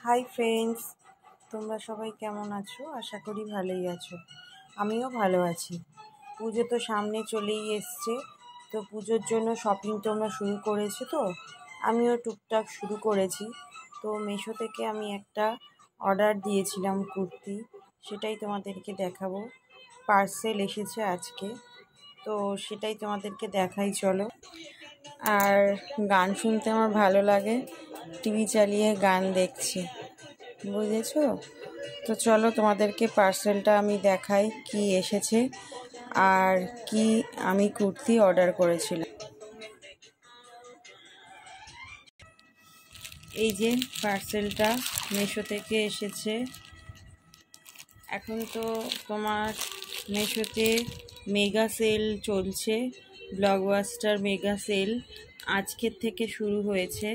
Hi friends, তোমরা সবাই কেমন আছো? আশা করি ভালোই আছো। আমিও ভালো আছি। পুজো তো সামনে চলেই এসছে, তো পুজোর জন্য শপিং তোমরা শুরু করেছো তো? আমিও টুকটাক শুরু করেছি। তো মিশো থেকে আমি একটা অর্ডার দিয়েছিলাম কুর্তি, সেটাই তোমাদেরকে দেখাবো। পার্সেল এসেছে আজকে, তো সেটাই তোমাদেরকে দেখাই চলো। আর গান শুনতে আমার ভালো লাগে, টিভি চালিয়ে গান দেখছি, বুঝেছো? তো চলো তোমাদেরকে পার্সেলটা আমি দেখাই কি এসেছে আর কি আমি কুর্তি অর্ডার করেছিলাম। এই যে পার্সেলটা মিশো থেকে এসেছে। এখন তো তোমার মিশোতে মেগা সেল চলছে, ব্লকবাস্টার মেগা সেল আজকের থেকে শুরু হয়েছে।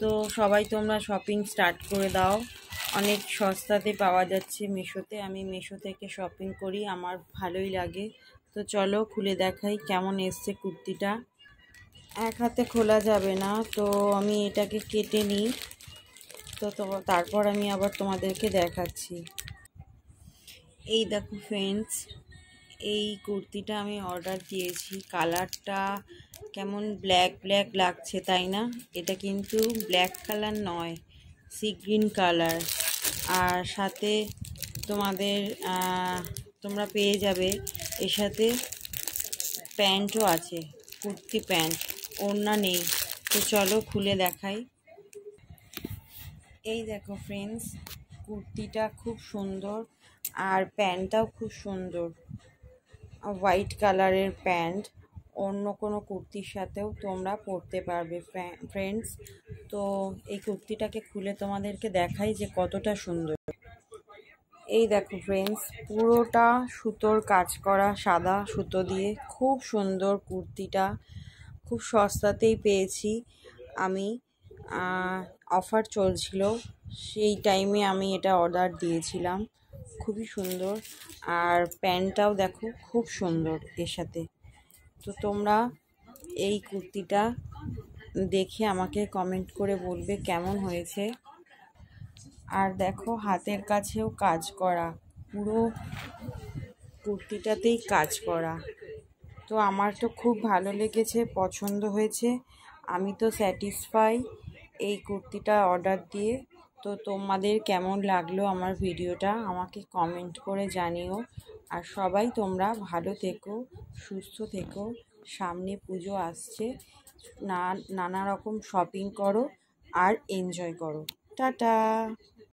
তো সবাই তোমরা শপিং স্টার্ট করে দাও, অনেক সস্তাতে পাওয়া যাচ্ছে মিশোতে। আমি মিশো থেকে শপিং করি, আমার ভালোই লাগে। তো চলো খুলে দেখাই কেমন এসছে কুর্তিটা। এক হাতে খোলা যাবে না, তো আমি এটাকে কেটে নিই, তো তারপর আমি আবার তোমাদেরকে দেখাচ্ছি। এই দেখো ফ্রেন্ডস, এই কুর্তিটা আমি অর্ডার দিয়েছি। কালারটা কেমন ব্ল্যাক ব্ল্যাক লাগছে, তাই না? এটা কিন্তু ব্ল্যাক কালার নয়, সি গ্রিন কালার। আর সাথে তোমাদের তোমরা পেয়ে যাবে এর সাথে প্যান্টও আছে, কুর্তি প্যান্ট, ওড়না নেই। তো চলো খুলে দেখাই। এই দেখো ফ্রেন্ডস, কুর্তিটা খুব সুন্দর আর প্যান্টটাও খুব সুন্দর, হোয়াইট কালারের প্যান্ট। অন্য কোনো কুর্তির সাথেও তোমরা পরতে পারবে ফ্রেন্ডস। তো এই কুর্তিটাকে খুলে তোমাদেরকে দেখাই যে কতটা সুন্দর। এই দেখো ফ্রেন্ডস, পুরোটা সুতোর কাজ করা, সাদা সুতো দিয়ে খুব সুন্দর কুর্তিটা। খুব সস্তাতেই পেয়েছি আমি, অফার চলছিল সেই টাইমে আমি এটা অর্ডার দিয়েছিলাম। খুবই সুন্দর, আর প্যান্টটাও দেখো খুব সুন্দর এর সাথে। তো তোমরা এই কুর্তিটা দেখে আমাকে কমেন্ট করে বলবে কেমন হয়েছে। আর দেখো হাতের কাছেও কাজ করা, পুরো কুর্তিটাতেই কাজ করা। তো আমার তো খুব ভালো লেগেছে, পছন্দ হয়েছে, আমি তো স্যাটিসফাই এই কুর্তিটা অর্ডার দিয়ে। তো তোমাদের কেমন লাগলো আমার ভিডিওটা আমাকে কমেন্ট করে জানিও। আর সবাই তোমরা ভালো থেকো, সুস্থ থেকো। সামনে পুজো আসছে, নানা রকম শপিং করো আর এনজয় করো। টাটা।